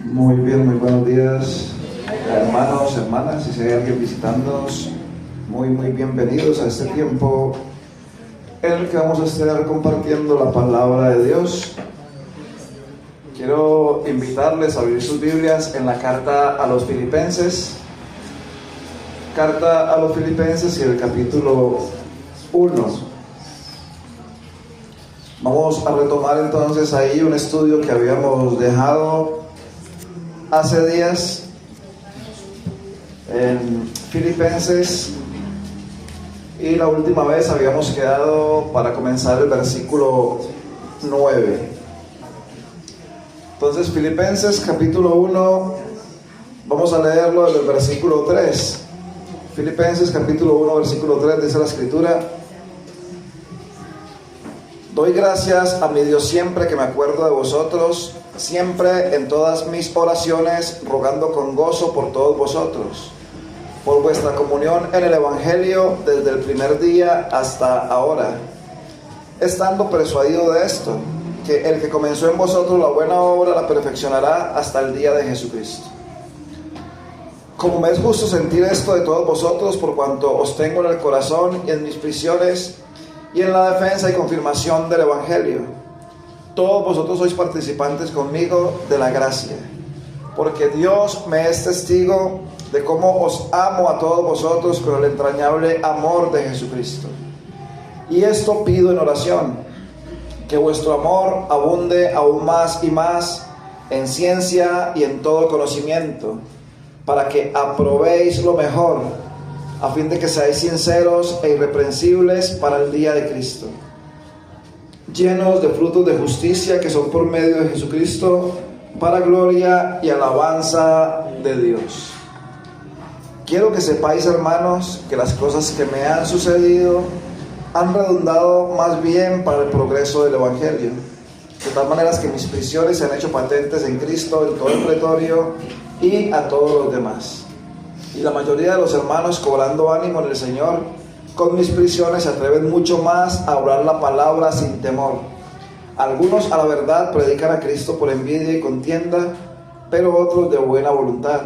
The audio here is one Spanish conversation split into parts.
Muy bien, muy buenos días, hermanos, hermanas, y si hay alguien visitándonos, muy bienvenidos a este tiempo en el que vamos a estar compartiendo la palabra de Dios. Quiero invitarles a abrir sus Biblias en la carta a los Filipenses, y el capítulo 1. Vamos a retomar entonces ahí un estudio que habíamos dejado hace días en Filipenses, y la última vez habíamos quedado para comenzar el versículo 9. Entonces, Filipenses capítulo 1, vamos a leerlo desde el versículo 3. Filipenses capítulo 1, versículo 3, dice la Escritura: Doy gracias a mi Dios siempre que me acuerdo de vosotros, siempre en todas mis oraciones, rogando con gozo por todos vosotros, por vuestra comunión en el Evangelio desde el primer día hasta ahora, estando persuadido de esto, que el que comenzó en vosotros la buena obra la perfeccionará hasta el día de Jesucristo. Como me es justo sentir esto de todos vosotros, por cuanto os tengo en el corazón y en mis prisiones, y en la defensa y confirmación del Evangelio. Todos vosotros sois participantes conmigo de la gracia, porque Dios me es testigo de cómo os amo a todos vosotros con el entrañable amor de Jesucristo. Y esto pido en oración, que vuestro amor abunde aún más y más en ciencia y en todo conocimiento, para que aprobéis lo mejor, a fin de que seáis sinceros e irreprensibles para el día de Cristo, llenos de frutos de justicia que son por medio de Jesucristo, para gloria y alabanza de Dios. Quiero que sepáis, hermanos, que las cosas que me han sucedido han redundado más bien para el progreso del Evangelio, de tal manera que mis prisiones se han hecho patentes en Cristo en todo el pretorio y a todos los demás. Y la mayoría de los hermanos, cobrando ánimo en el Señor, con mis prisiones se atreven mucho más a hablar la palabra sin temor. Algunos a la verdad predican a Cristo por envidia y contienda, pero otros de buena voluntad.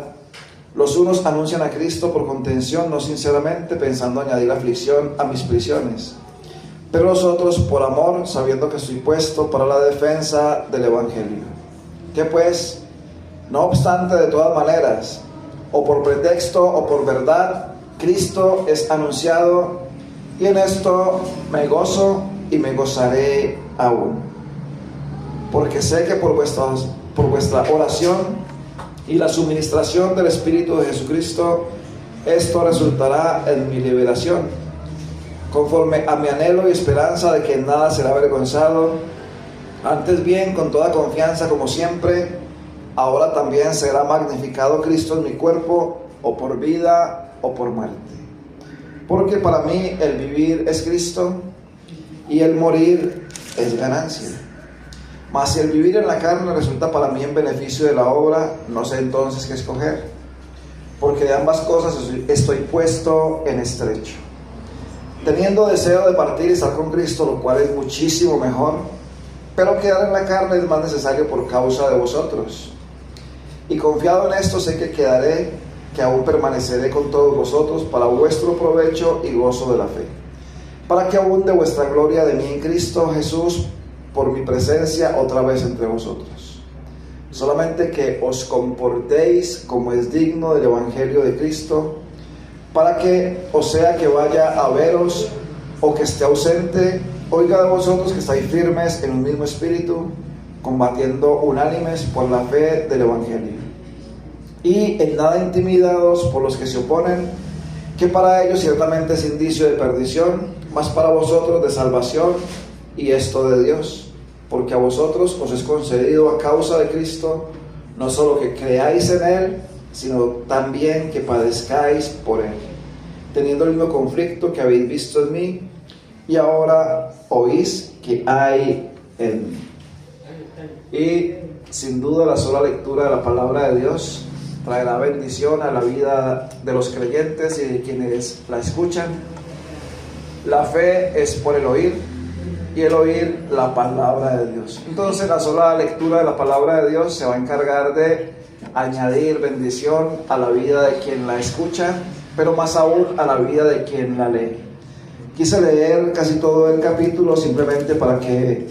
Los unos anuncian a Cristo por contención, no sinceramente, pensando añadir aflicción a mis prisiones. Pero los otros por amor, sabiendo que estoy puesto para la defensa del Evangelio. ¿Qué pues? No obstante, de todas maneras, o por pretexto o por verdad, Cristo es anunciado, y en esto me gozo y me gozaré aún. Porque sé que por vuestra oración y la suministración del Espíritu de Jesucristo, esto resultará en mi liberación, conforme a mi anhelo y esperanza de que en nada será avergonzado, antes bien con toda confianza como siempre. Ahora también será magnificado Cristo en mi cuerpo, o por vida o por muerte. Porque para mí el vivir es Cristo, y el morir es ganancia. Mas si el vivir en la carne resulta para mí en beneficio de la obra, no sé entonces qué escoger. Porque de ambas cosas estoy puesto en estrecho, teniendo deseo de partir y estar con Cristo, lo cual es muchísimo mejor, pero quedar en la carne es más necesario por causa de vosotros. Y confiado en esto sé que quedaré, que aún permaneceré con todos vosotros para vuestro provecho y gozo de la fe, para que abunde vuestra gloria de mí en Cristo Jesús por mi presencia otra vez entre vosotros. Solamente que os comportéis como es digno del Evangelio de Cristo, para que, o sea que vaya a veros o que esté ausente, oiga de vosotros que estáis firmes en un mismo espíritu, combatiendo unánimes por la fe del Evangelio, y en nada intimidados por los que se oponen, que para ellos ciertamente es indicio de perdición, mas para vosotros de salvación, y esto de Dios, porque a vosotros os es concedido a causa de Cristo, no solo que creáis en Él, sino también que padezcáis por Él, teniendo el mismo conflicto que habéis visto en mí, y ahora oís que hay en mí. Y sin duda la sola lectura de la palabra de Dios traerá bendición a la vida de los creyentes y de quienes la escuchan. La fe es por el oír, y el oír la palabra de Dios. Entonces la sola lectura de la palabra de Dios se va a encargar de añadir bendición a la vida de quien la escucha, pero más aún a la vida de quien la lee. Quise leer casi todo el capítulo simplemente para que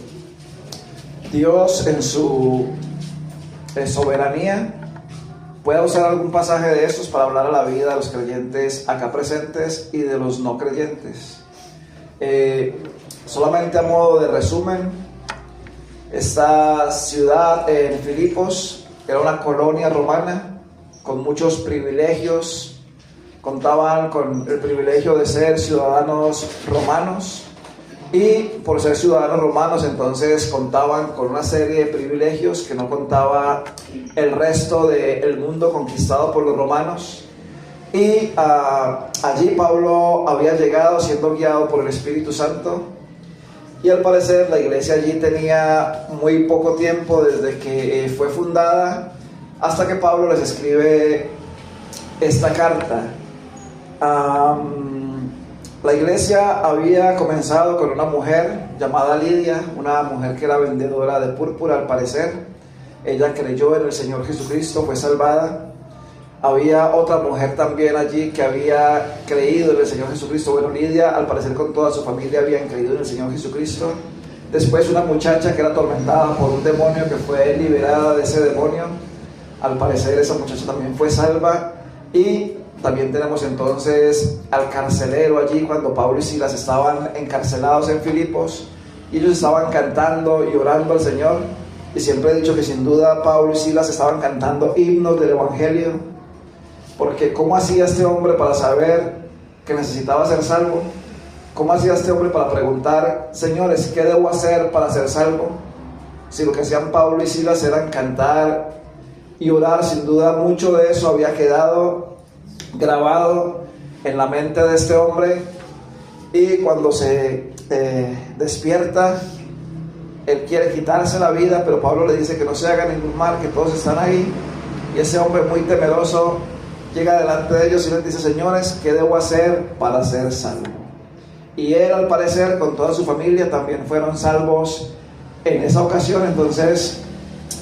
Dios en su soberanía pueda usar algún pasaje de estos para hablar a la vida de los creyentes acá presentes y de los no creyentes. Solamente a modo de resumen, esta ciudad en Filipos era una colonia romana con muchos privilegios. Contaban con el privilegio de ser ciudadanos romanos, y por ser ciudadanos romanos entonces contaban con una serie de privilegios que no contaba el resto del mundo conquistado por los romanos. Y allí Pablo había llegado siendo guiado por el Espíritu Santo, y al parecer la iglesia allí tenía muy poco tiempo desde que fue fundada hasta que Pablo les escribe esta carta. La iglesia había comenzado con una mujer llamada Lidia, una mujer que era vendedora de púrpura al parecer. Ella creyó en el Señor Jesucristo, fue salvada. Había otra mujer también allí que había creído en el Señor Jesucristo. Bueno, Lidia al parecer con toda su familia habían creído en el Señor Jesucristo. Después una muchacha que era atormentada por un demonio, que fue liberada de ese demonio. Al parecer esa muchacha también fue salva. Y también tenemos entonces al carcelero allí cuando Pablo y Silas estaban encarcelados en Filipos, y ellos estaban cantando y orando al Señor. Y siempre he dicho que sin duda Pablo y Silas estaban cantando himnos del Evangelio, porque ¿cómo hacía este hombre para saber que necesitaba ser salvo? ¿Cómo hacía este hombre para preguntar, señores, ¿qué debo hacer para ser salvo? Si lo que hacían Pablo y Silas eran cantar y orar, sin duda mucho de eso había quedado grabado en la mente de este hombre. Y cuando se despierta, él quiere quitarse la vida, pero Pablo le dice que no se haga ningún mal, que todos están ahí. Y ese hombre, muy temeroso, llega delante de ellos y les dice, señores, ¿qué debo hacer para ser salvo? Y él, al parecer, con toda su familia también fueron salvos en esa ocasión. Entonces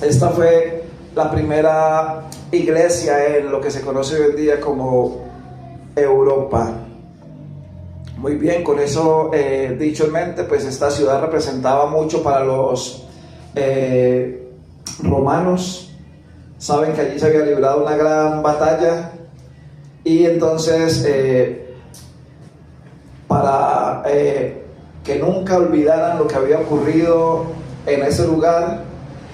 esta fue la primera iglesia en lo que se conoce hoy en día como Europa. Muy bien, con eso dicho en mente, pues esta ciudad representaba mucho para los romanos. Saben que allí se había librado una gran batalla, y entonces para que nunca olvidaran lo que había ocurrido en ese lugar,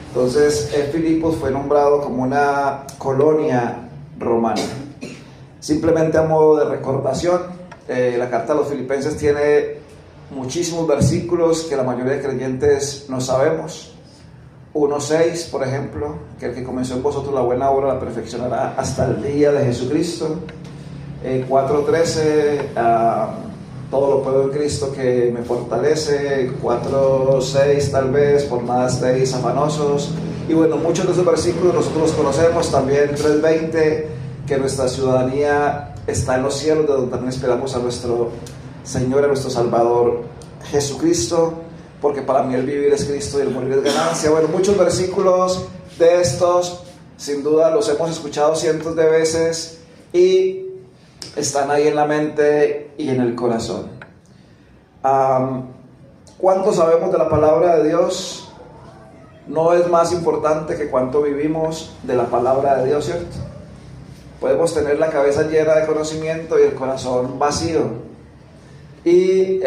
entonces Filipos fue nombrado como una colonia romana. Simplemente a modo de recordación, la carta a los Filipenses tiene muchísimos versículos que la mayoría de creyentes no sabemos. 1:6, por ejemplo, que el que comenzó en vosotros la buena obra la perfeccionará hasta el día de Jesucristo. 4:13, todo lo puedo en Cristo que me fortalece. 4:6 tal vez, por nada estéis afanosos. Y bueno, muchos de esos versículos nosotros los conocemos. También 3:20, que nuestra ciudadanía está en los cielos, de donde también esperamos a nuestro Señor, a nuestro Salvador Jesucristo, porque para mí el vivir es Cristo y el morir es ganancia. Bueno, muchos versículos de estos sin duda los hemos escuchado cientos de veces y están ahí en la mente y en el corazón. ¿Cuánto sabemos de la palabra de Dios? No es más importante que cuánto vivimos de la palabra de Dios, ¿cierto? Podemos tener la cabeza llena de conocimiento y el corazón vacío. Y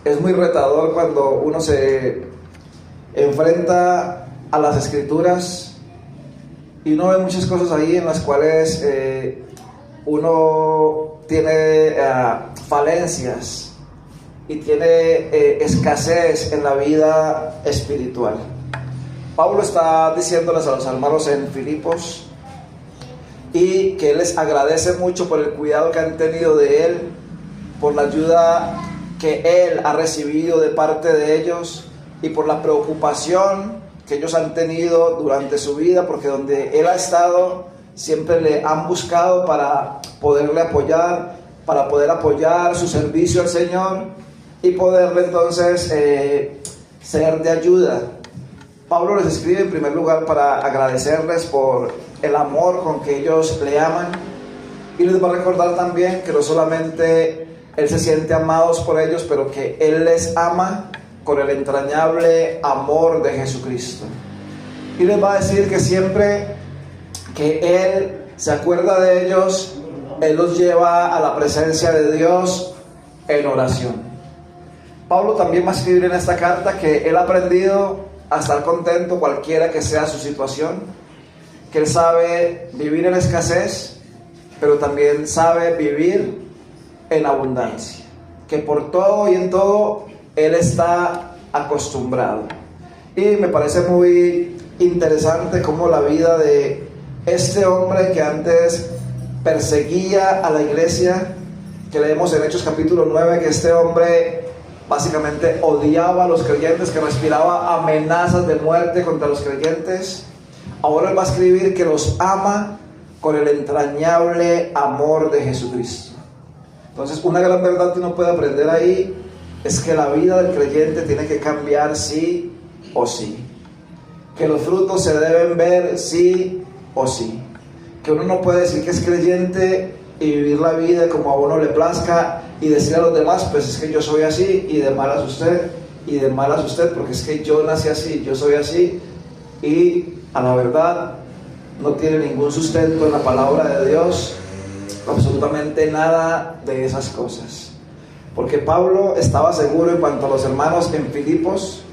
es muy retador cuando uno se enfrenta a las Escrituras y uno ve muchas cosas ahí en las cuales uno tiene falencias y tiene escasez en la vida espiritual. Pablo está diciéndoles a los hermanos en Filipos y que él les agradece mucho por el cuidado que han tenido de él, por la ayuda que él ha recibido de parte de ellos y por la preocupación que ellos han tenido durante su vida, porque donde él ha estado siempre le han buscado para poderle apoyar, para poder apoyar su servicio al Señor. y poderle entonces ser de ayuda. Pablo les escribe en primer lugar para agradecerles por el amor con que ellos le aman, y les va a recordar también que no solamente él se siente amados por ellos, pero que él les ama con el entrañable amor de Jesucristo. Y les va a decir que siempre que él se acuerda de ellos, él los lleva a la presencia de Dios en oración. Pablo también va a escribir en esta carta que él ha aprendido a estar contento cualquiera que sea su situación, que él sabe vivir en escasez, pero también sabe vivir en abundancia, que por todo y en todo él está acostumbrado. Y me parece muy interesante cómo la vida de este hombre que antes perseguía a la iglesia, que leemos en Hechos capítulo 9, que este hombre básicamente odiaba a los creyentes, que respiraba amenazas de muerte contra los creyentes, ahora él va a escribir que los ama con el entrañable amor de Jesucristo. Entonces, una gran verdad que uno puede aprender ahí es que la vida del creyente tiene que cambiar sí o sí, que los frutos se deben ver sí o sí, que uno no puede decir que es creyente y vivir la vida como a uno le plazca y decir a los demás, pues es que yo soy así, y de malas usted, y de malas usted, porque es que yo nací así, yo soy así, y a la verdad no tiene ningún sustento en la palabra de Dios, absolutamente nada de esas cosas. Porque Pablo estaba seguro en cuanto a los hermanos en Filipos,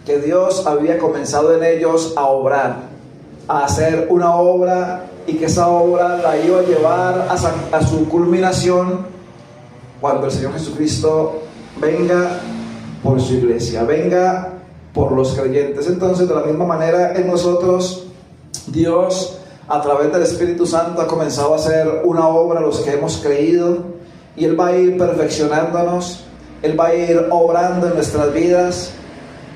que Dios había comenzado en ellos a obrar, a hacer una obra, y que esa obra la iba a llevar a su culminación cuando el Señor Jesucristo venga por su iglesia, venga por los creyentes. Entonces, de la misma manera, en nosotros Dios, a través del Espíritu Santo, ha comenzado a hacer una obra a los que hemos creído, y Él va a ir perfeccionándonos, Él va a ir obrando en nuestras vidas.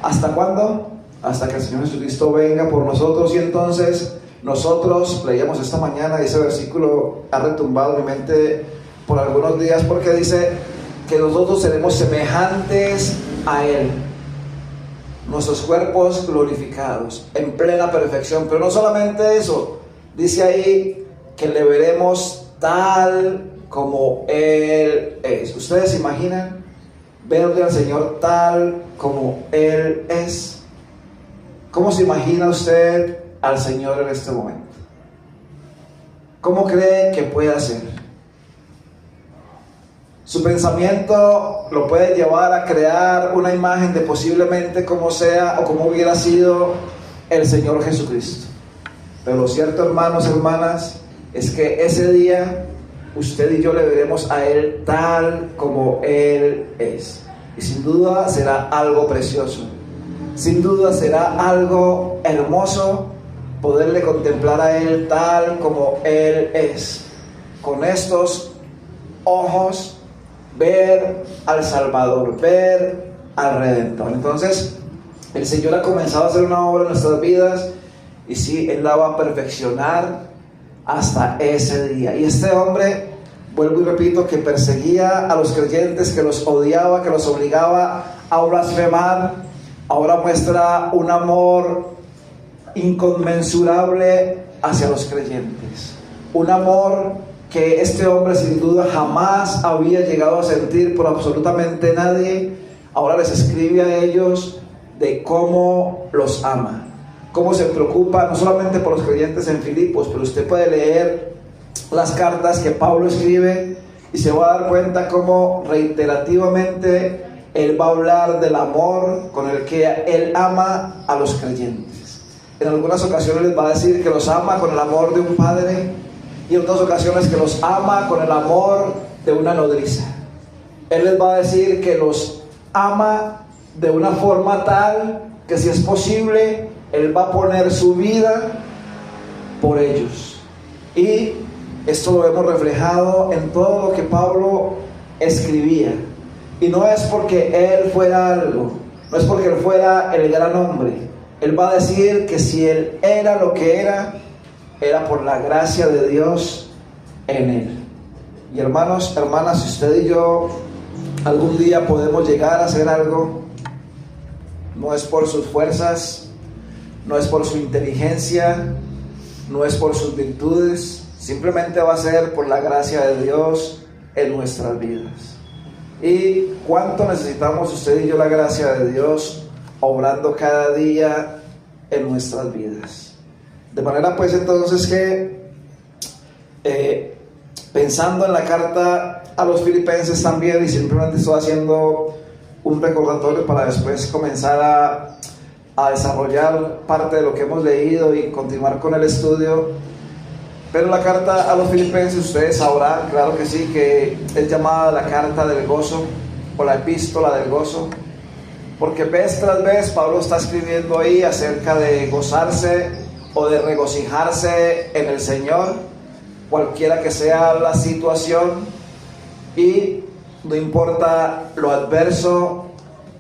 ¿Hasta cuándo? Hasta que el Señor Jesucristo venga por nosotros. Y entonces nosotros leíamos esta mañana, y ese versículo ha retumbado en mi mente por algunos días, porque dice que nosotros seremos semejantes a Él, nuestros cuerpos glorificados en plena perfección. Pero no solamente eso, dice ahí que le veremos tal como Él es. ¿Ustedes se imaginan verle al Señor tal como Él es? ¿Cómo se imagina usted al Señor en este momento? ¿Cómo cree que puede ser? Su pensamiento lo puede llevar a crear una imagen de posiblemente cómo sea o cómo hubiera sido el Señor Jesucristo. Pero lo cierto, hermanos, hermanas, es que ese día usted y yo le veremos a Él tal como Él es. Y sin duda será algo precioso. Sin duda será algo hermoso poderle contemplar a Él tal como Él es. Con estos ojos, ver al Salvador, ver al Redentor. Entonces, el Señor ha comenzado a hacer una obra en nuestras vidas, y sí, Él la va a perfeccionar hasta ese día. Y este hombre, vuelvo y repito, que perseguía a los creyentes, que los odiaba, que los obligaba a blasfemar, ahora muestra un amor inconmensurable hacia los creyentes. Un amor que este hombre sin duda jamás había llegado a sentir por absolutamente nadie. Ahora les escribe a ellos de cómo los ama, cómo se preocupa no solamente por los creyentes en Filipos, pero usted puede leer las cartas que Pablo escribe y se va a dar cuenta cómo reiterativamente él va a hablar del amor con el que él ama a los creyentes. En algunas ocasiones les va a decir que los ama con el amor de un padre, y en otras ocasiones que los ama con el amor de una nodriza. Él les va a decir que los ama de una forma tal que, si es posible, él va a poner su vida por ellos. Y esto lo vemos reflejado en todo lo que Pablo escribía. Y no es porque él fuera algo, no es porque él fuera el gran hombre. Él va a decir que si él era lo que era por la gracia de Dios en él. Y hermanos, hermanas, si usted y yo algún día podemos llegar a hacer algo, no es por sus fuerzas, no es por su inteligencia, no es por sus virtudes, simplemente va a ser por la gracia de Dios en nuestras vidas. Y cuánto necesitamos usted y yo la gracia de Dios obrando cada día en nuestras vidas. De manera pues entonces que pensando en la carta a los filipenses también, y simplemente estoy haciendo un recordatorio para después comenzar a desarrollar parte de lo que hemos leído y continuar con el estudio. Pero la carta a los filipenses, ustedes sabrán, claro que sí, que es llamada la carta del gozo o la epístola del gozo, porque vez tras vez Pablo está escribiendo ahí acerca de gozarse o de regocijarse en el Señor, cualquiera que sea la situación, y no importa lo adverso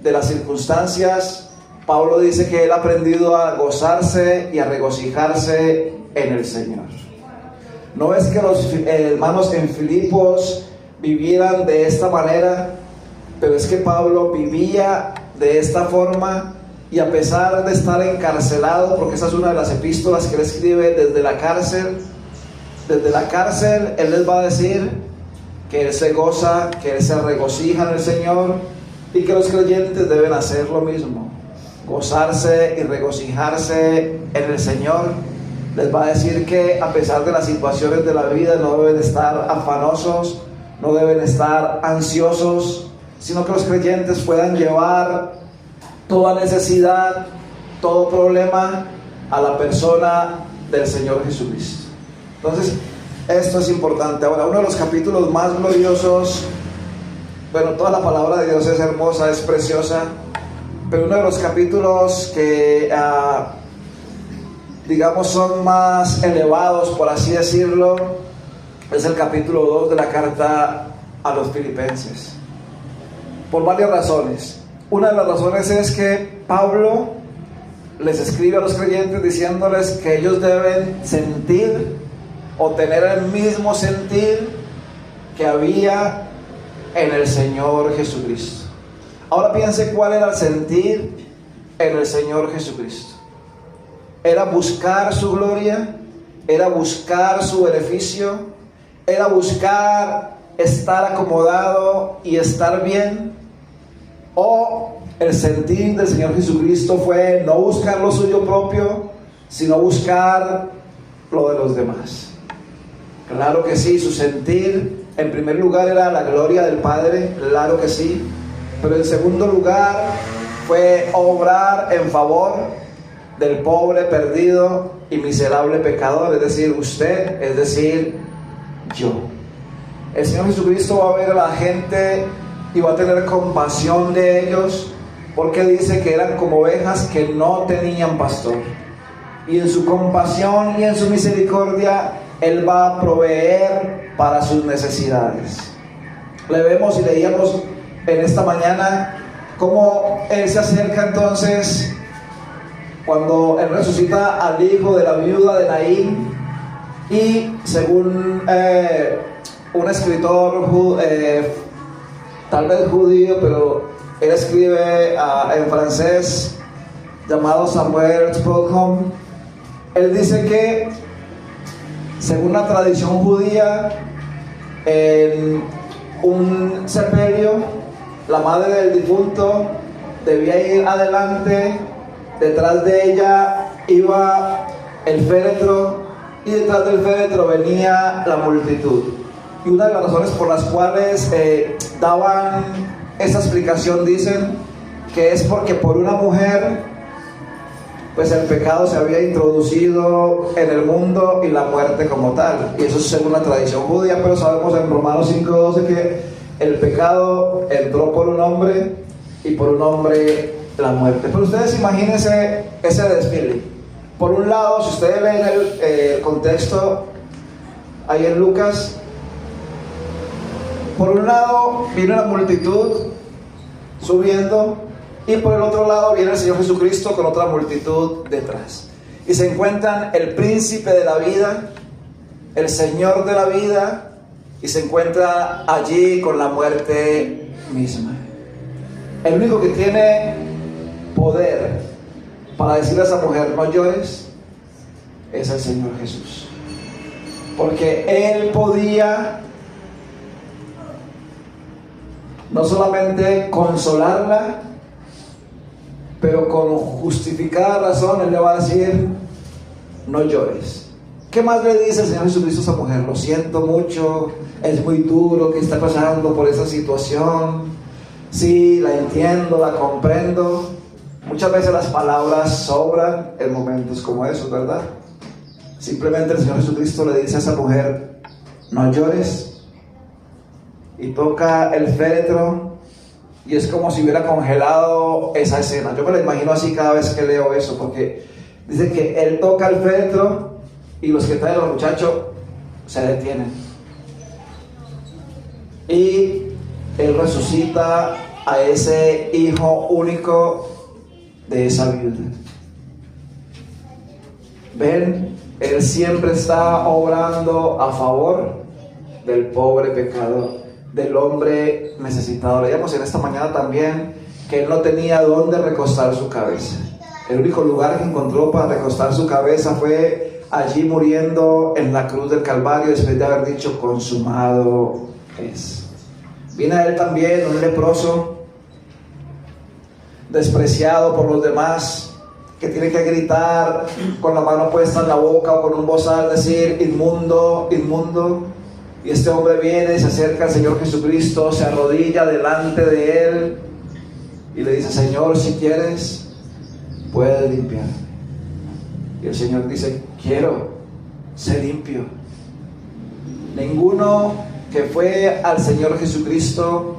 de las circunstancias, Pablo dice que él ha aprendido a gozarse y a regocijarse en el Señor. No es que los hermanos en Filipos vivieran de esta manera, pero es que Pablo vivía de esta forma, y a pesar de estar encarcelado, porque esa es una de las epístolas que él escribe desde la cárcel, él les va a decir que él se goza, que él se regocija en el Señor, y que los creyentes deben hacer lo mismo, gozarse y regocijarse en el Señor. Les va a decir que a pesar de las situaciones de la vida no deben estar afanosos, no deben estar ansiosos, sino que los creyentes puedan llevar toda necesidad, todo problema a la persona del Señor Jesucristo. Entonces, esto es importante. Ahora, uno de los capítulos más gloriosos, bueno, toda la palabra de Dios es hermosa, es preciosa, pero uno de los capítulos que, digamos, son más elevados, por así decirlo, es el capítulo 2 de la carta a los filipenses, por varias razones. Una de las razones es que Pablo les escribe a los creyentes diciéndoles que ellos deben sentir o tener el mismo sentir que había en el Señor Jesucristo. Ahora piense cuál era el sentir en el Señor Jesucristo. Era buscar su gloria, era buscar su beneficio, era buscar estar acomodado y estar bien. O el sentir del Señor Jesucristo fue no buscar lo suyo propio, sino buscar lo de los demás. Claro que sí, su sentir en primer lugar era la gloria del Padre, claro que sí, pero en segundo lugar fue obrar en favor del pobre, perdido y miserable pecador, es decir, usted, es decir, yo. El Señor Jesucristo va a ver a la gente y va a tener compasión de ellos, porque dice que eran como ovejas que no tenían pastor, y en su compasión y en su misericordia Él va a proveer para sus necesidades. Le vemos y leíamos en esta mañana cómo Él se acerca entonces cuando Él resucita al hijo de la viuda de Naín, y según un escritor tal vez judío, pero él escribe en francés, llamado Samuel Spokehome, él dice que según la tradición judía, en un sepelio, la madre del difunto debía ir adelante, detrás de ella iba el féretro, y detrás del féretro venía la multitud. Y una de las razones por las cuales daban esa explicación, dicen que es porque por una mujer pues el pecado se había introducido en el mundo y la muerte como tal, y eso es según la tradición judía, pero sabemos en Romanos 5:12 que el pecado entró por un hombre y por un hombre la muerte. Pero ustedes imagínense ese desfile. Por un lado, si ustedes leen el contexto ahí en Lucas, por un lado viene la multitud subiendo, y por el otro lado viene el Señor Jesucristo con otra multitud detrás, y se encuentran el príncipe de la vida, el Señor de la vida, y se encuentra allí con la muerte misma. El único que tiene poder para decirle a esa mujer no llores es el Señor Jesús, porque Él podía no solamente consolarla, pero con justificada razón Él le va a decir no llores. ¿Qué más le dice el Señor Jesucristo a esa mujer? Lo siento mucho, es muy duro que está pasando por esa situación. Sí, la entiendo, la comprendo. Muchas veces las palabras sobran en momentos como esos, ¿verdad? Simplemente el Señor Jesucristo le dice a esa mujer, no llores. Y toca el féretro y es como si hubiera congelado esa escena. Yo me la imagino así cada vez que leo eso, porque dice que Él toca el féretro y los que traen a los muchachos se detienen. Y Él resucita a ese hijo único de esa viuda. Ven, Él siempre está obrando a favor del pobre pecador, del hombre necesitado. Leíamos en esta mañana también que Él no tenía dónde recostar su cabeza. El único lugar que encontró para recostar su cabeza fue allí muriendo en la cruz del Calvario, después de haber dicho consumado es. Viene a Él también un leproso, despreciado por los demás, que tiene que gritar con la mano puesta en la boca o con un bozal, decir inmundo, inmundo. Y este hombre viene, se acerca al Señor Jesucristo, se arrodilla delante de Él y le dice, Señor, si quieres, puedes limpiarme. Y el Señor dice, quiero ser limpio. Ninguno que fue al Señor Jesucristo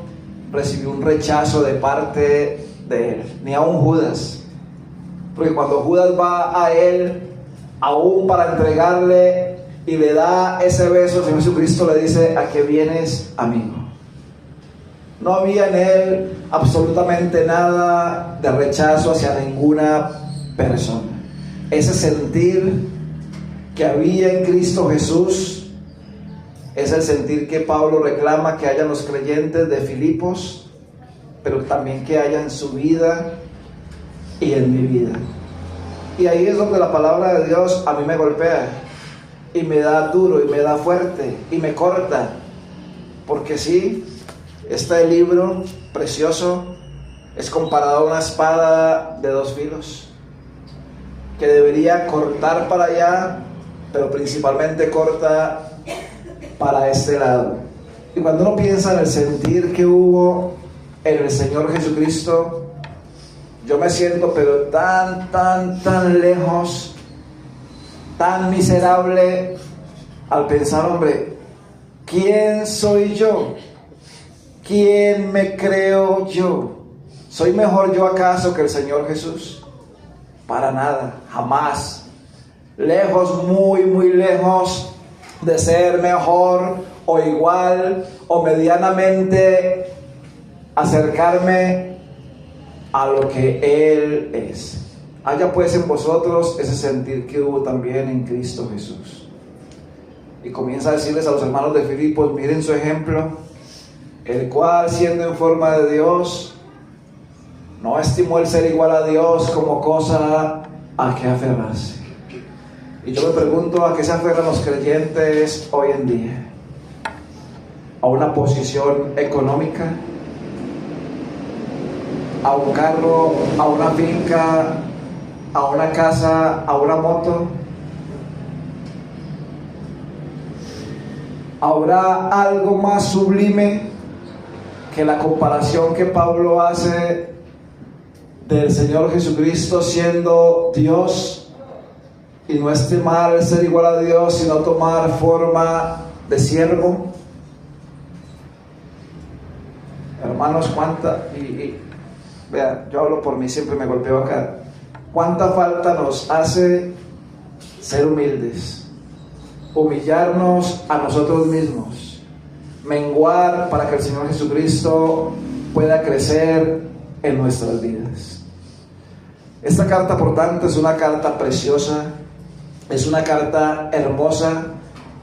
recibió un rechazo de parte de Él, ni aun Judas. Porque cuando Judas va a Él, aún para entregarle y le da ese beso, el Señor Jesucristo le dice, ¿a qué vienes, amigo? No había en Él absolutamente nada de rechazo hacia ninguna persona. Ese sentir que había en Cristo Jesús es el sentir que Pablo reclama que haya en los creyentes de Filipos, pero también que haya en su vida y en mi vida. Y ahí es donde la palabra de Dios a mí me golpea y me da duro y me da fuerte y me corta, porque sí, este libro precioso es comparado a una espada de dos filos que debería cortar para allá, pero principalmente corta para este lado. Y cuando uno piensa en el sentir que hubo en el Señor Jesucristo, yo me siento pero tan lejos, tan miserable, al pensar, hombre, ¿quién soy yo? ¿Quién me creo yo? ¿Soy mejor yo acaso que el Señor Jesús? Para nada, jamás. Lejos, muy lejos de ser mejor o igual o medianamente acercarme a lo que Él es. Haya pues en vosotros ese sentir que hubo también en Cristo Jesús. Y comienza a decirles a los hermanos de Filipos, miren su ejemplo, el cual siendo en forma de Dios, no estimó el ser igual a Dios como cosa a que aferrarse. Y yo me pregunto, ¿a qué se aferran los creyentes hoy en día? ¿A una posición económica? ¿A un carro? ¿A una finca? ¿A una casa? ¿A una moto? ¿Habrá algo más sublime que la comparación que Pablo hace del Señor Jesucristo siendo Dios y no estimar el ser igual a Dios, sino tomar forma de siervo? Hermanos, cuánta, vea, yo hablo por mí, siempre me golpeo acá, cuánta falta nos hace ser humildes, humillarnos a nosotros mismos, menguar para que el Señor Jesucristo pueda crecer en nuestras vidas. Esta carta, por tanto, es una carta preciosa, es una carta hermosa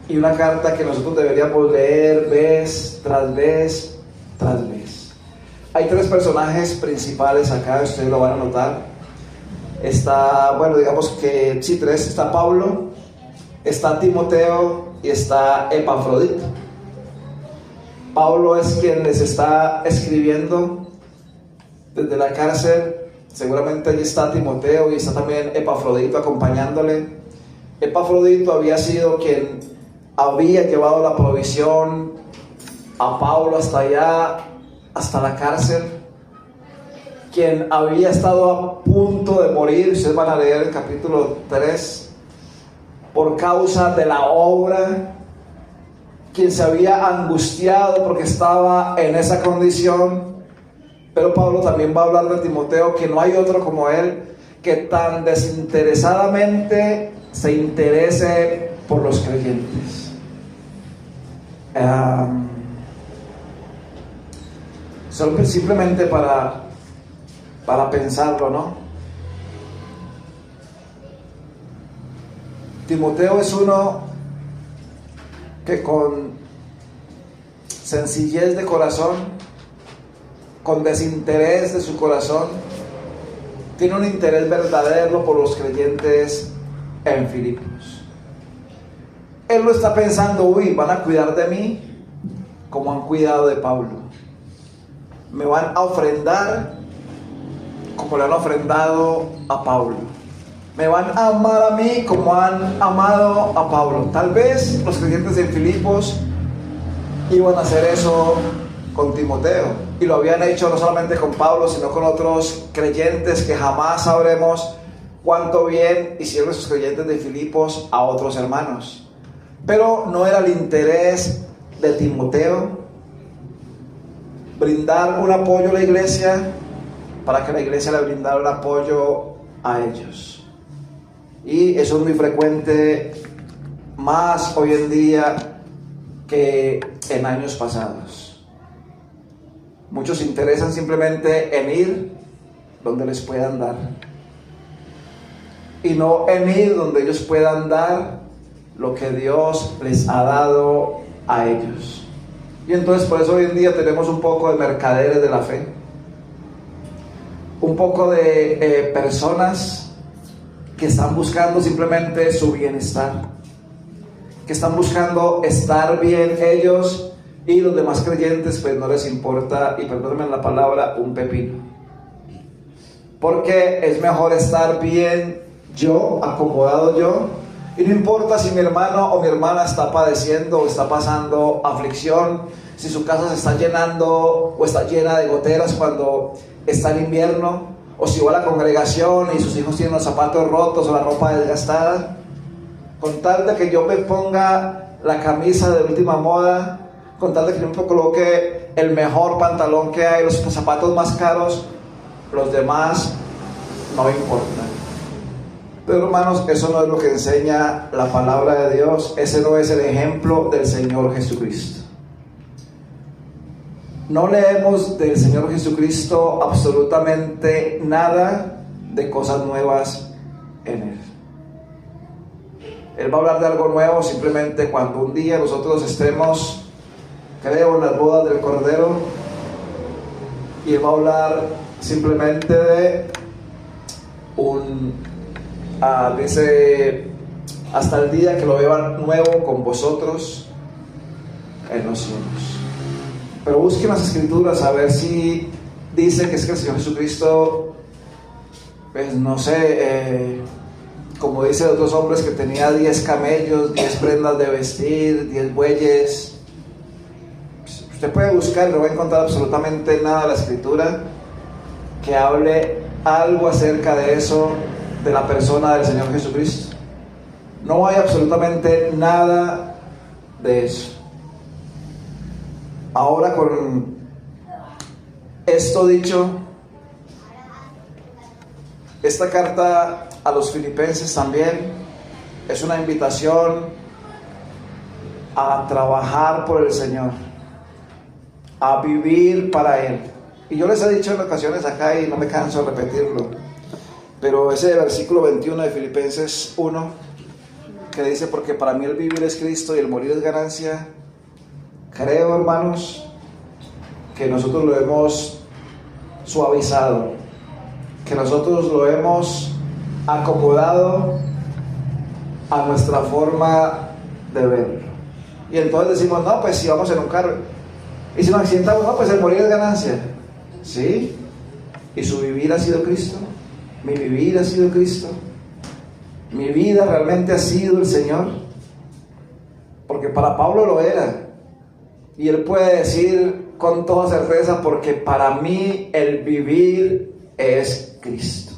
y una carta que nosotros deberíamos leer vez tras vez tras vez. Hay tres personajes principales acá, ustedes lo van a notar. Está, bueno, digamos que sí, tres. Está Pablo, está Timoteo y está Epafrodito. Pablo es quien les está escribiendo desde la cárcel. Seguramente allí está Timoteo y está también Epafrodito acompañándole. Epafrodito había sido quien había llevado la provisión a Pablo hasta allá, hasta la cárcel, quien había estado a punto de morir. Ustedes van a leer el capítulo 3, por causa de la obra, quien se había angustiado porque estaba en esa condición. Pero Pablo también va a hablar de Timoteo, que no hay otro como él, que tan desinteresadamente se interese por los creyentes. Simplemente para pensarlo, ¿no? Timoteo es uno que con sencillez de corazón, con desinterés de su corazón, tiene un interés verdadero por los creyentes en Filipos. Él lo está pensando: uy, van a cuidar de mí como han cuidado de Pablo. Me van a ofrendar como le han ofrendado a Pablo. Me van a amar a mí como han amado a Pablo. Tal vez los creyentes en Filipos iban a hacer eso con Timoteo, y lo habían hecho no solamente con Pablo, sino con otros creyentes que jamás sabremos cuánto bien hicieron esos creyentes de Filipos a otros hermanos. Pero no era el interés de Timoteo brindar un apoyo a la iglesia para que la iglesia le brindara un apoyo a ellos. Y eso es muy frecuente, más hoy en día que en años pasados. Muchos se interesan simplemente en ir donde les puedan dar, y no en ir donde ellos puedan dar lo que Dios les ha dado a ellos. Y entonces por eso hoy en día tenemos un poco de mercaderes de la fe, un poco de personas que están buscando simplemente su bienestar, que están buscando estar bien ellos, y los demás creyentes pues no les importa, y perdónenme la palabra, un pepino. Porque es mejor estar bien yo, acomodado yo, y no importa si mi hermano o mi hermana está padeciendo o está pasando aflicción, si su casa se está llenando o está llena de goteras cuando está el invierno, o si va a la congregación y sus hijos tienen los zapatos rotos o la ropa desgastada. Con tal de que yo me ponga la camisa de última moda, con tal de que yo me coloque el mejor pantalón que hay, los zapatos más caros, los demás no importan. Pero hermanos, eso no es lo que enseña la palabra de Dios. Ese no es el ejemplo del Señor Jesucristo. No leemos del Señor Jesucristo absolutamente nada de cosas nuevas en Él. Él va a hablar de algo nuevo simplemente cuando un día nosotros estemos, creo, en las bodas del Cordero, y Él va a hablar simplemente de dice, hasta el día que lo vea nuevo con vosotros en los cielos. Pero busquen las escrituras a ver si dice que es que el Señor Jesucristo, pues no sé, como dice de otros hombres, que tenía 10 camellos, 10 prendas de vestir, 10 bueyes. Usted puede buscar y no va a encontrar absolutamente nada en la escritura que hable algo acerca de eso, de la persona del Señor Jesucristo. No hay absolutamente nada de eso. Ahora, con esto dicho, esta carta a los filipenses también es una invitación a trabajar por el Señor, a vivir para Él. Y yo les he dicho en ocasiones acá, y no me canso de repetirlo, pero ese versículo 21 de Filipenses 1, que dice: porque para mí el vivir es Cristo y el morir es ganancia. Creo, hermanos, que nosotros lo hemos suavizado, que nosotros lo hemos acomodado a nuestra forma de verlo. Y entonces decimos, no, pues si vamos en un carro y si nos accidentamos, no, pues el morir es ganancia. ¿Sí? ¿Y su vivir ha sido Cristo? ¿Mi vivir ha sido Cristo? ¿Mi vida realmente ha sido el Señor? Porque para Pablo lo era. Y él puede decir con toda certeza, porque para mí el vivir es Cristo.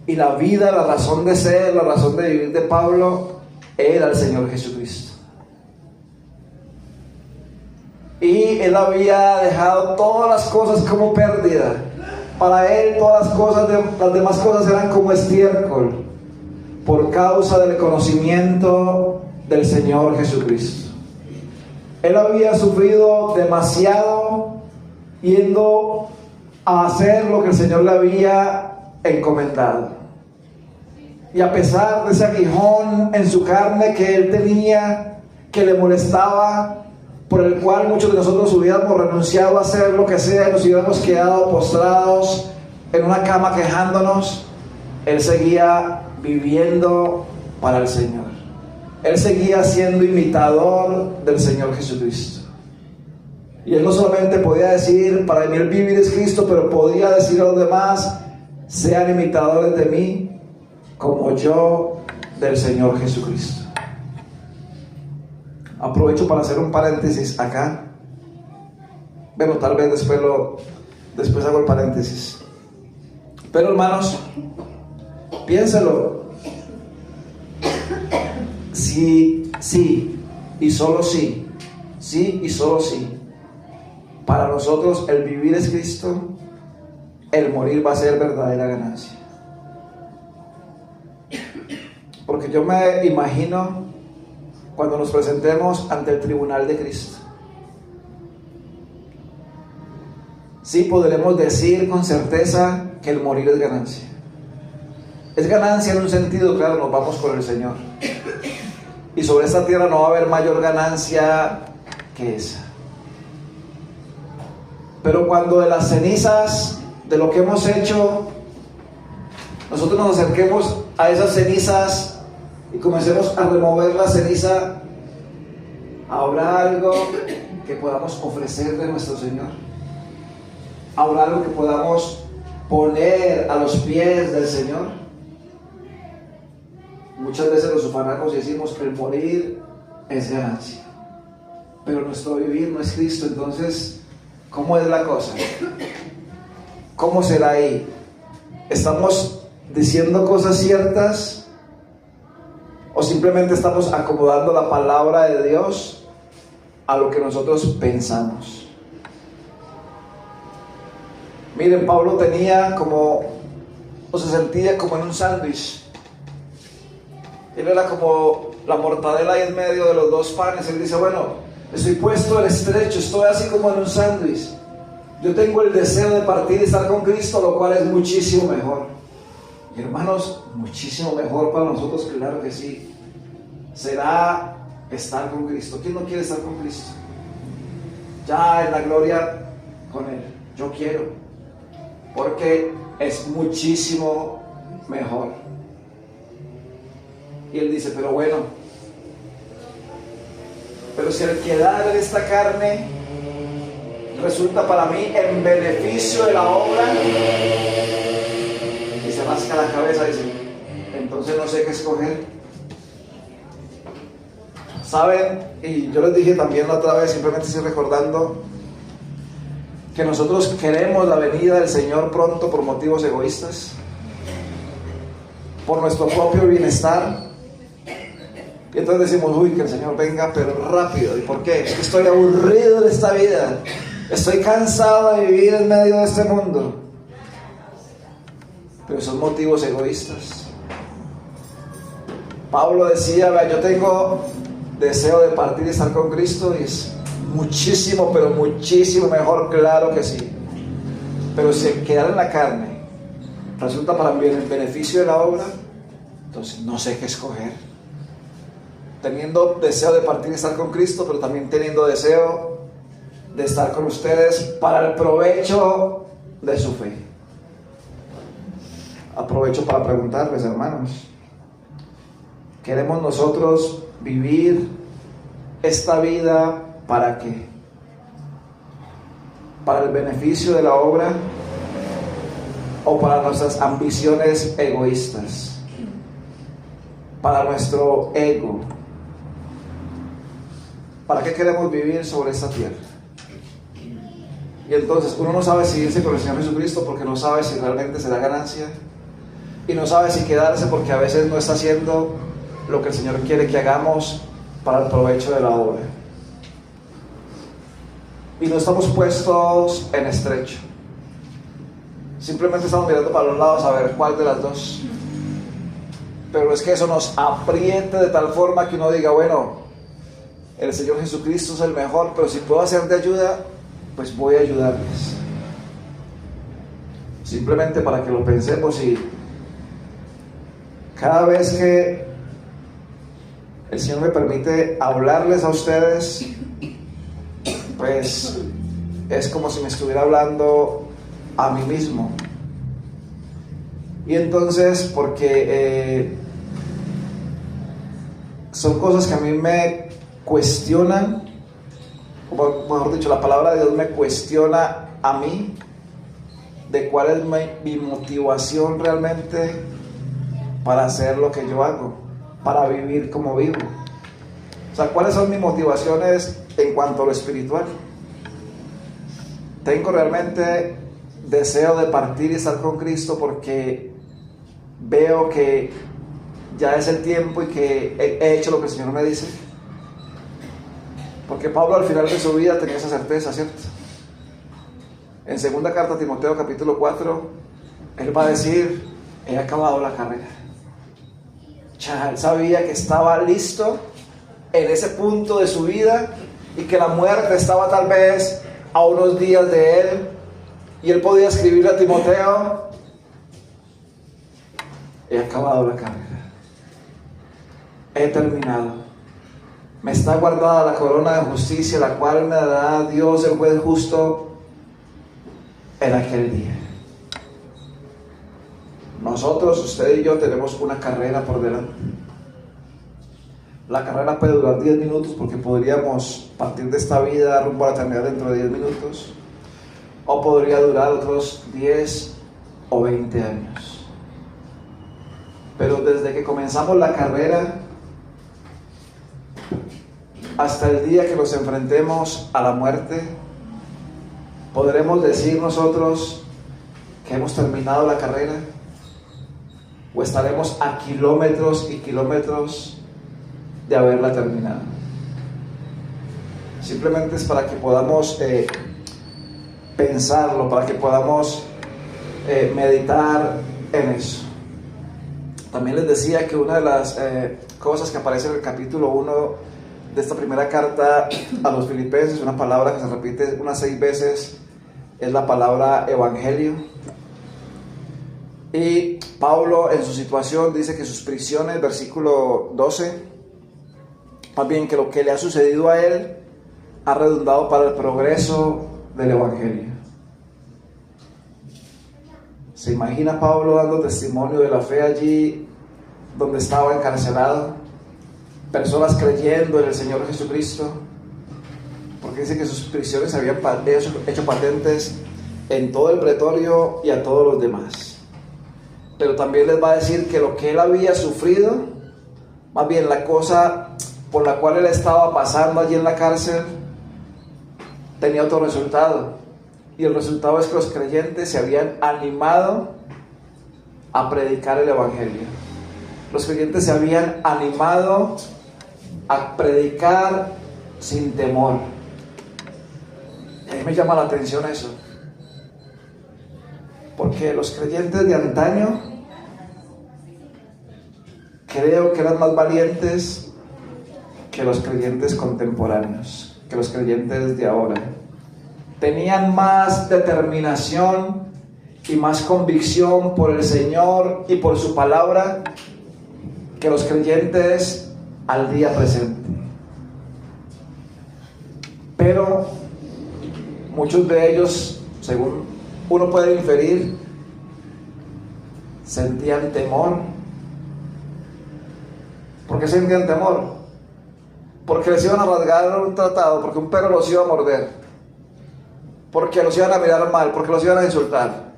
Y la vida, la razón de ser, la razón de vivir de Pablo era el Señor Jesucristo. Y él había dejado todas las cosas como pérdida. Para él todas las cosas, las demás cosas eran como estiércol, por causa del conocimiento del Señor Jesucristo. Él había sufrido demasiado yendo a hacer lo que el Señor le había encomendado. Y a pesar de ese aguijón en su carne que él tenía, que le molestaba, por el cual muchos de nosotros hubiéramos renunciado a hacer lo que sea y nos hubiéramos quedado postrados en una cama quejándonos, él seguía viviendo para el Señor. Él seguía siendo imitador del Señor Jesucristo. Y él no solamente podía decir, para mí el vivir es Cristo, pero podía decir a los demás, sean imitadores de mí, como yo del Señor Jesucristo. Aprovecho para hacer un paréntesis acá. Bueno, tal vez después hago el paréntesis. Pero hermanos, piénselo. Sí y solo sí y solo sí, para nosotros el vivir es Cristo, el morir va a ser verdadera ganancia. Porque yo me imagino cuando nos presentemos ante el tribunal de Cristo. Sí podremos decir con certeza que el morir es ganancia. Es ganancia en un sentido, claro, nos vamos con el Señor. Y sobre esta tierra no va a haber mayor ganancia que esa. Pero cuando de las cenizas, de lo que hemos hecho, nosotros nos acerquemos a esas cenizas y comencemos a remover la ceniza, ¿habrá algo que podamos ofrecerle a nuestro Señor? ¿Habrá algo que podamos poner a los pies del Señor? Muchas veces los ufanacos decimos que el morir es ganancia, pero nuestro vivir no es Cristo. Entonces, ¿cómo es la cosa? ¿Cómo será ahí? ¿Estamos diciendo cosas ciertas o simplemente estamos acomodando la palabra de Dios a lo que nosotros pensamos? Miren, Pablo tenía se sentía como en un sándwich. Él era como la mortadela ahí en medio de los dos panes. Él dice, bueno, estoy puesto en estrecho, estoy así como en un sándwich. Yo tengo el deseo de partir y estar con Cristo, lo cual es muchísimo mejor. Y hermanos, muchísimo mejor para nosotros, claro que sí. Será estar con Cristo. ¿Quién no quiere estar con Cristo? Ya en la gloria con Él. Yo quiero, porque es muchísimo mejor. Y él dice, pero bueno, pero si el quedar en esta carne resulta para mí en beneficio de la obra, y se rasca la cabeza y dice, entonces no sé qué escoger. ¿Saben? Y yo les dije también la otra vez, simplemente estoy recordando, que nosotros queremos la venida del Señor pronto por motivos egoístas, por nuestro propio bienestar. Y entonces decimos, uy, que el Señor venga, pero rápido. ¿Y por qué? Es que estoy aburrido de esta vida. Estoy cansado de vivir en medio de este mundo. Pero son motivos egoístas. Pablo decía, vea, yo tengo deseo de partir y estar con Cristo, y es muchísimo, pero muchísimo mejor, claro que sí. Pero si quedar en la carne resulta para mí en el beneficio de la obra, entonces no sé qué escoger. Teniendo deseo de partir y estar con Cristo, pero también teniendo deseo de estar con ustedes para el provecho de su fe. Aprovecho para preguntarles, hermanos, ¿queremos nosotros vivir esta vida para qué? ¿Para el beneficio de la obra o para nuestras ambiciones egoístas? ¿Para nuestro ego? ¿Para qué queremos vivir sobre esta tierra? Y entonces uno no sabe si irse con el Señor Jesucristo porque no sabe si realmente será ganancia, y no sabe si quedarse porque a veces no está haciendo lo que el Señor quiere que hagamos para el provecho de la obra. Y no estamos puestos en estrecho. Simplemente estamos mirando para los lados a ver cuál de las dos. Pero es que eso nos apriete de tal forma que uno diga, bueno, el Señor Jesucristo es el mejor, pero si puedo hacer de ayuda, pues voy a ayudarles. Simplemente para que lo pensemos, y cada vez que el Señor me permite hablarles a ustedes, pues es como si me estuviera hablando a mí mismo. Y entonces, porque son cosas que a mí me cuestionan, o mejor dicho, la palabra de Dios me cuestiona a mí de cuál es mi motivación realmente para hacer lo que yo hago, para vivir como vivo. O sea, ¿cuáles son mis motivaciones en cuanto a lo espiritual? Tengo realmente deseo de partir y estar con Cristo porque veo que ya es el tiempo y que he hecho lo que el Señor me dice. Porque Pablo al final de su vida tenía esa certeza, ¿cierto? En segunda carta a Timoteo capítulo 4, él va a decir, he acabado la carrera. Ya él sabía que estaba listo en ese punto de su vida y que la muerte estaba tal vez a unos días de él, y él podía escribirle a Timoteo, he acabado la carrera, he terminado, me está guardada la corona de justicia, la cual me dará Dios, el juez justo, en aquel día. Nosotros, usted y yo, tenemos una carrera por delante. La carrera puede durar 10 minutos porque podríamos partir de esta vida rumbo a la eternidad dentro de 10 minutos, o podría durar otros 10 o 20 años. Pero desde que comenzamos la carrera hasta el día que nos enfrentemos a la muerte, ¿podremos decir nosotros que hemos terminado la carrera? ¿O estaremos a kilómetros y kilómetros de haberla terminado? Simplemente es para que podamos pensarlo, para que podamos meditar en eso. También les decía que una de las cosas que aparece en el capítulo 1 de esta primera carta a los Filipenses, una palabra que se repite unas 6 veces, es la palabra evangelio. Y Pablo en su situación dice que sus prisiones, versículo 12, más bien que lo que le ha sucedido a él ha redundado para el progreso del evangelio. ¿Se imagina Pablo dando testimonio de la fe allí donde estaba encarcelado? Personas creyendo en el Señor Jesucristo, porque dice que sus prisiones se habían hecho patentes en todo el pretorio y a todos los demás. Pero también les va a decir que lo que él había sufrido, más bien la cosa por la cual él estaba pasando allí en la cárcel, tenía otro resultado. Y el resultado es que los creyentes se habían animado a predicar el evangelio. Los creyentes se habían animado a predicar sin temor. Y a mí me llama la atención eso, porque los creyentes de antaño creo que eran más valientes que los creyentes contemporáneos, que los creyentes de ahora. Tenían más determinación y más convicción por el Señor y por su palabra que los creyentes al día presente. Pero muchos de ellos, según uno puede inferir, sentían temor. ¿Por qué sentían temor? Porque les iban a rasgar un tratado, porque un perro los iba a morder, porque los iban a mirar mal, porque los iban a insultar,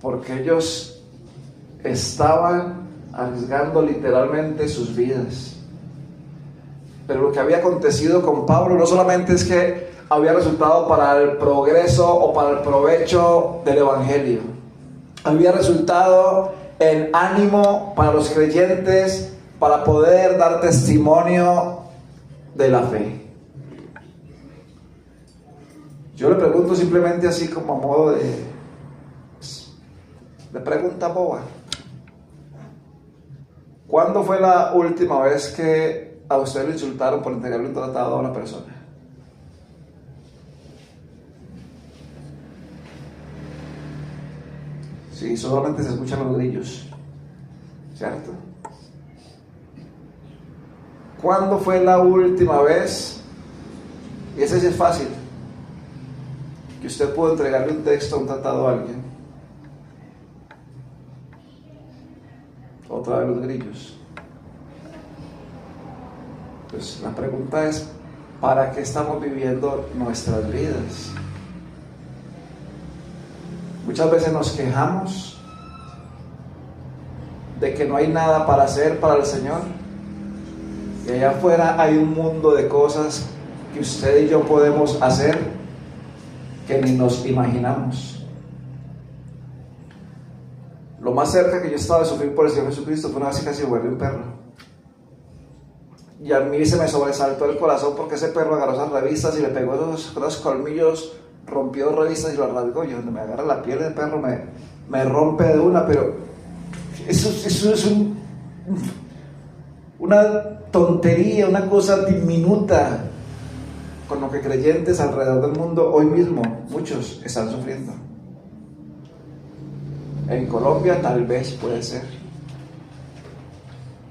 porque ellos estaban arriesgando literalmente sus vidas. Pero lo que había acontecido con Pablo no solamente es que había resultado para el progreso o para el provecho del evangelio, había resultado en ánimo para los creyentes para poder dar testimonio de la fe. Yo le pregunto simplemente así como a modo de pregunta boba: ¿cuándo fue la última vez que a usted le insultaron por entregarle un tratado a una persona? Sí, solamente se escuchan los grillos, ¿cierto? ¿Cuándo fue la última vez? Y ese sí es fácil, que usted pudo entregarle un texto, un tratado a alguien. Otra vez los grillos. Pues la pregunta es: ¿para qué estamos viviendo nuestras vidas? Muchas veces nos quejamos de que no hay nada para hacer para el Señor, y allá afuera hay un mundo de cosas que usted y yo podemos hacer que ni nos imaginamos. Lo más cerca que yo estaba de sufrir por el Señor Jesucristo fue una vez que casi muerde un perro. Y a mí se me sobresaltó el corazón porque ese perro agarró esas revistas y le pegó esos colmillos, rompió revistas y lo rasgó. Yo, donde me agarra la piel del perro me rompe de una, pero eso es una tontería, una cosa diminuta con lo que creyentes alrededor del mundo hoy mismo, muchos están sufriendo. En Colombia tal vez puede ser.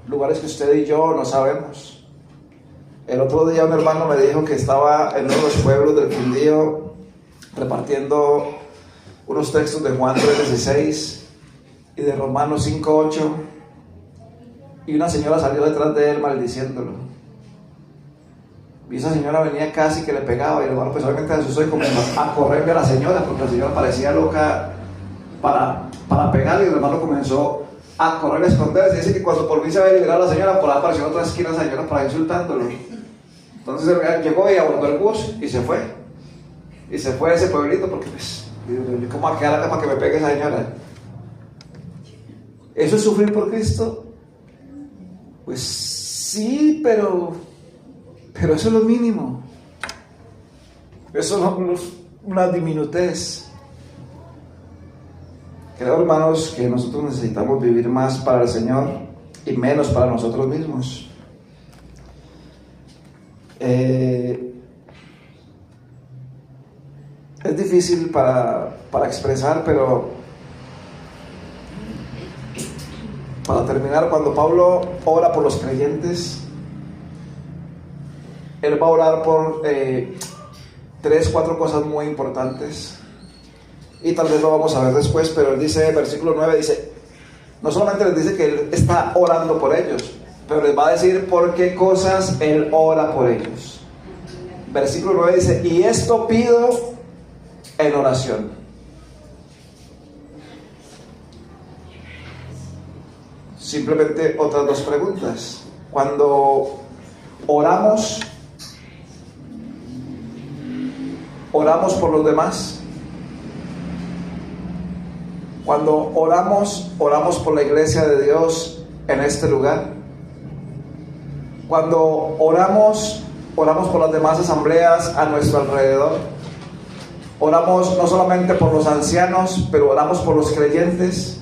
Lugares que usted y yo no sabemos. El otro día un hermano me dijo que estaba en uno de los pueblos del Quindío repartiendo unos textos de Juan 3:16 y de Romanos 5:8, y una señora salió detrás de él maldiciéndolo. Y esa señora venía casi que le pegaba, y el hermano pues obviamente asustó y comenzó a correrle a la señora, porque la señora parecía loca para pegarle, y el hermano comenzó a correr a esconderse. Dice que cuando por fin se había liberado a la señora, por ahí apareció en otra esquina la señora para insultándolo. Entonces llegó y abordó el bus y se fue. Y se fue a ese pueblito porque pues, ¿cómo va a quedar acá para que me pegue esa señora? ¿Eso es sufrir por Cristo? Pues sí, pero eso es lo mínimo. Eso no es una diminutez. Creo, hermanos, que nosotros necesitamos vivir más para el Señor y menos para nosotros mismos. Es difícil para expresar, pero para terminar, cuando Pablo ora por los creyentes, él va a orar por 3-4 cosas muy importantes, y tal vez lo vamos a ver después, pero él dice, versículo 9, dice, no solamente les dice que él está orando por ellos, pero les va a decir por qué cosas él ora por ellos. Versículo 9 dice, y esto pido en oración. Simplemente otras 2 preguntas. Cuando oramos por los demás. Cuando oramos por la iglesia de Dios en este lugar. Cuando oramos por las demás asambleas a nuestro alrededor. Oramos no solamente por los ancianos, pero oramos por los creyentes.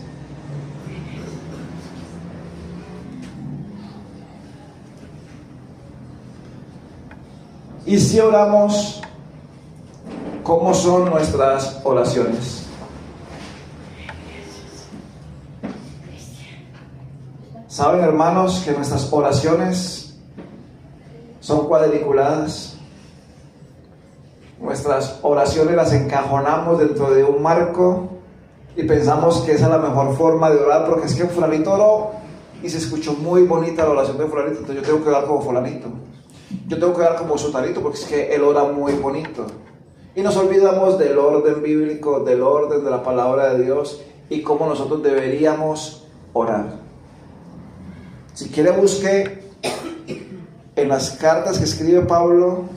Y si oramos, ¿cómo son nuestras oraciones? ¿Saben, hermanos, que nuestras oraciones son cuadriculadas? Nuestras oraciones las encajonamos dentro de un marco y pensamos que esa es la mejor forma de orar, porque es que fulanito oró y se escuchó muy bonita la oración de fulanito, entonces yo tengo que orar como fulanito. Yo tengo que orar como sotanito porque es que él ora muy bonito. Y nos olvidamos del orden bíblico, del orden de la palabra de Dios y cómo nosotros deberíamos orar. Si quiere, busque en las cartas que escribe Pablo,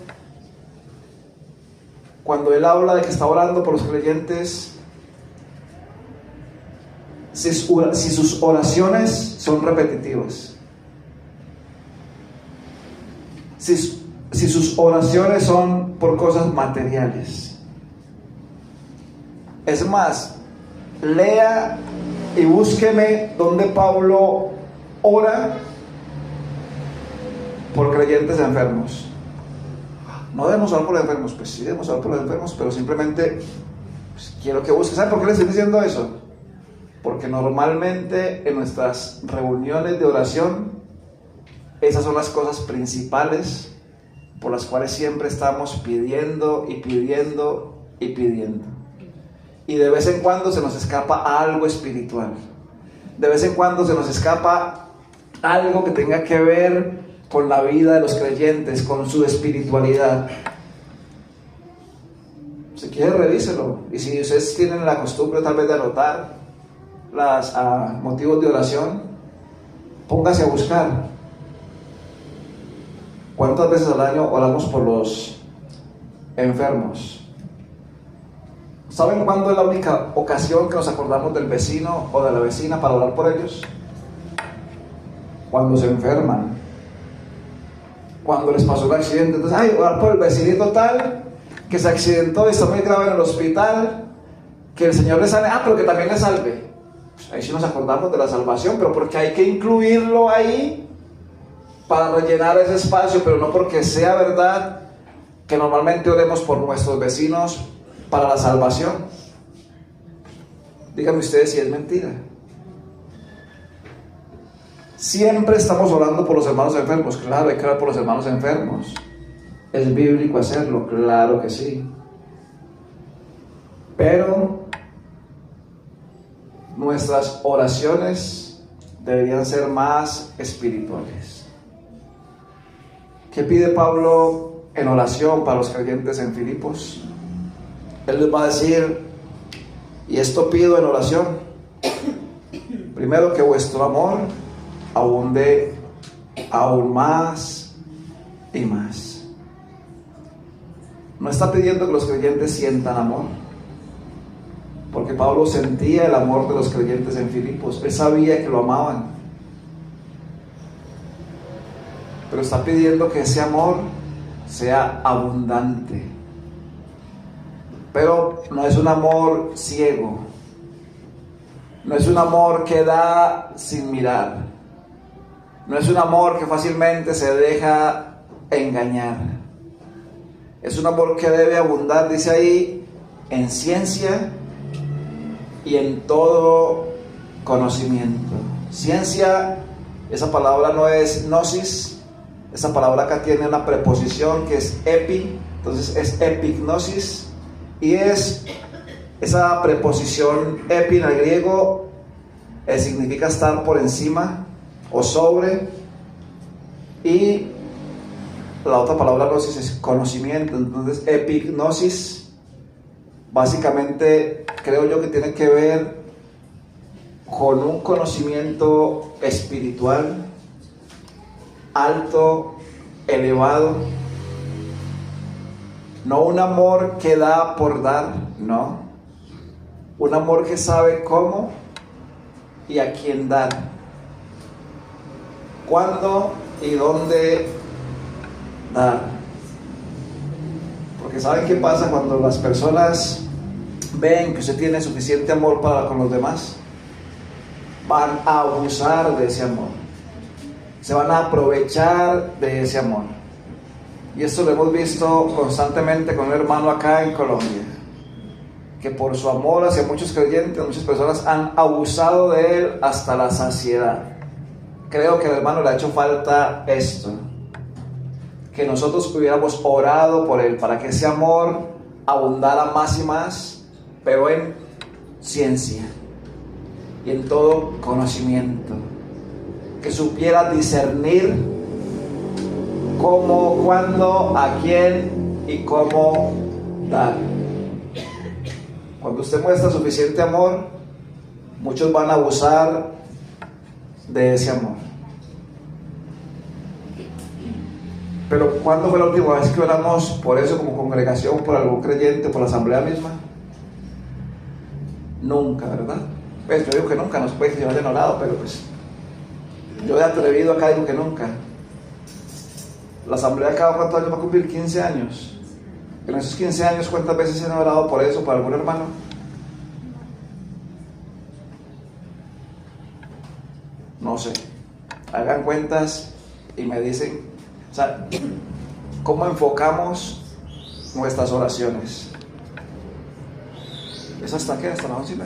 cuando él habla de que está orando por los creyentes, si sus oraciones son repetitivas, si sus oraciones son por cosas materiales. Es más, lea y búsqueme donde Pablo ora por creyentes enfermos. No debemos orar por los enfermos, pues sí debemos orar por los enfermos, pero simplemente pues, quiero que busques. ¿Saben por qué les estoy diciendo eso? Porque normalmente en nuestras reuniones de oración, esas son las cosas principales por las cuales siempre estamos pidiendo y pidiendo y pidiendo. Y de vez en cuando se nos escapa algo espiritual. De vez en cuando se nos escapa algo que tenga que ver con la vida de los creyentes, con su espiritualidad. Si quiere, revíselo. Y si ustedes tienen la costumbre tal vez de anotar los motivos de oración, póngase a buscar. ¿Cuántas veces al año oramos por los enfermos? ¿Saben cuándo es la única ocasión que nos acordamos del vecino o de la vecina para orar por ellos? Cuando se enferman, cuando les pasó un accidente. Entonces, orar por el vecinito tal que se accidentó y está muy grave en el hospital, que el Señor le sane, pero que también le salve. Pues ahí sí nos acordamos de la salvación, pero porque hay que incluirlo ahí para rellenar ese espacio, pero no porque sea verdad que normalmente oremos por nuestros vecinos para la salvación. Díganme ustedes si es mentira. Siempre estamos orando por los hermanos enfermos. Claro, hay que orar por los hermanos enfermos. ¿Es bíblico hacerlo? Claro que sí. Pero nuestras oraciones deberían ser más espirituales. ¿Qué pide Pablo en oración para los creyentes en Filipos? Él les va a decir, y esto pido en oración: primero, que vuestro amor abunde aún más y más. No está pidiendo que los creyentes sientan amor, porque Pablo sentía el amor de los creyentes en Filipos. Él sabía que lo amaban, pero está pidiendo que ese amor sea abundante. Pero no es un amor ciego, no es un amor que da sin mirar, no es un amor que fácilmente se deja engañar. Es un amor que debe abundar, dice ahí, en ciencia y en todo conocimiento. Ciencia, esa palabra no es gnosis. Esa palabra acá tiene una preposición que es epi, entonces es epignosis, y es esa preposición epi en el griego, significa estar por encima o sobre, y la otra palabra gnosis es conocimiento. Entonces epignosis básicamente creo yo que tiene que ver con un conocimiento espiritual alto, elevado, no un amor que da por dar, no, un amor que sabe cómo y a quién dar, cuándo y dónde dar. Porque ¿saben qué pasa cuando las personas ven que usted tiene suficiente amor para con los demás? Van a abusar de ese amor, se van a aprovechar de ese amor. Y esto lo hemos visto constantemente con un hermano acá en Colombia, que por su amor hacia muchos creyentes, muchas personas han abusado de él hasta la saciedad. Creo que al hermano le ha hecho falta esto, que nosotros hubiéramos orado por él, para que ese amor abundara más y más, pero en ciencia y en todo conocimiento, que supiera discernir cómo, cuándo, a quién y cómo dar. Cuando usted muestra suficiente amor, muchos van a abusar de ese amor. Pero ¿cuándo fue la última vez que oramos por eso como congregación, por algún creyente, por la asamblea misma? Nunca, ¿verdad? Pues yo digo que nunca, no se puede que yo hayan orado, pero pues yo de atrevido acá digo que nunca. La asamblea cada cuántos años va a cumplir 15 años. En esos 15 años, ¿cuántas veces se han orado por eso, por algún hermano? No sé. Hagan cuentas y me dicen, o sea, ¿cómo enfocamos nuestras oraciones? ¿Es hasta qué? ¿Hasta las 11:30?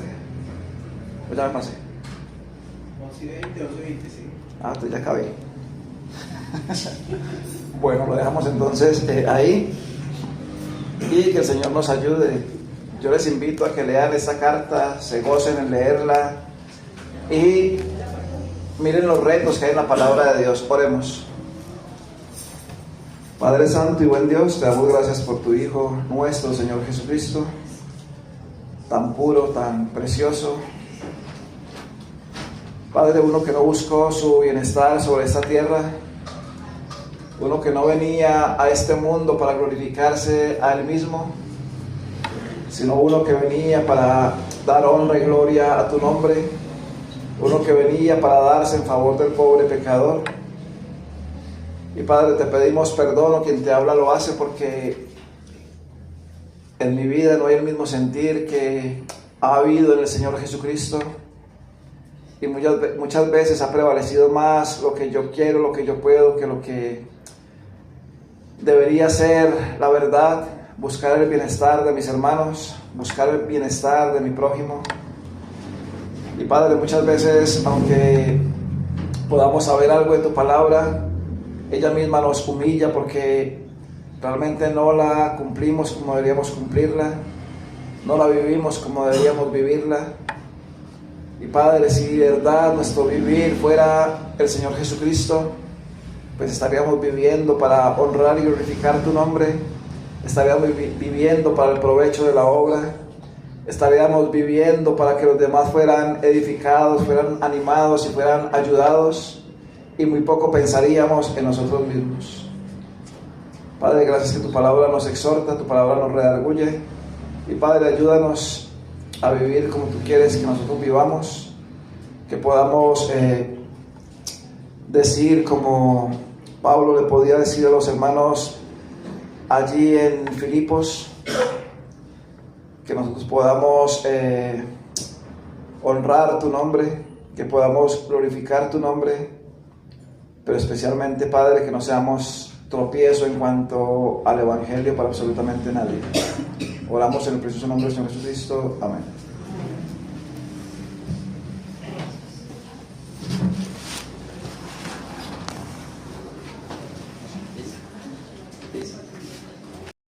Pues ya me pasé. 11:20, 11:25. Ah, entonces ya acabé. Bueno, lo dejamos entonces ahí. Y que el Señor nos ayude. Yo les invito a que lean esta carta, se gocen en leerla y miren los retos que hay en la palabra de Dios. Oremos. Padre Santo y buen Dios, te damos gracias por tu Hijo nuestro, Señor Jesucristo, tan puro, tan precioso. Padre, uno que no buscó su bienestar sobre esta tierra, uno que no venía a este mundo para glorificarse a Él mismo, sino uno que venía para dar honra y gloria a tu nombre, uno que venía para darse en favor del pobre pecador. Y Padre, te pedimos perdón, quien te habla lo hace, porque en mi vida no hay el mismo sentir que ha habido en el Señor Jesucristo. Y muchas veces ha prevalecido más lo que yo quiero, lo que yo puedo, que lo que debería ser la verdad. Buscar el bienestar de mis hermanos, buscar el bienestar de mi prójimo. Y Padre, muchas veces, aunque podamos saber algo de tu palabra, ella misma nos humilla porque realmente no la cumplimos como deberíamos cumplirla, no la vivimos como deberíamos vivirla. Y Padre, si de verdad nuestro vivir fuera el Señor Jesucristo, pues estaríamos viviendo para honrar y glorificar tu nombre, estaríamos viviendo para el provecho de la obra, estaríamos viviendo para que los demás fueran edificados, fueran animados y fueran ayudados, y muy poco pensaríamos en nosotros mismos. Padre, gracias que tu palabra nos exhorta, tu palabra nos redarguye, y Padre, ayúdanos a vivir como tú quieres que nosotros vivamos, que podamos decir como Pablo le podía decir a los hermanos allí en Filipos, que nosotros podamos honrar tu nombre, que podamos glorificar tu nombre, pero especialmente, Padre, que no seamos tropiezo en cuanto al Evangelio para absolutamente nadie. Oramos en el precioso nombre del Señor Jesucristo. Amén.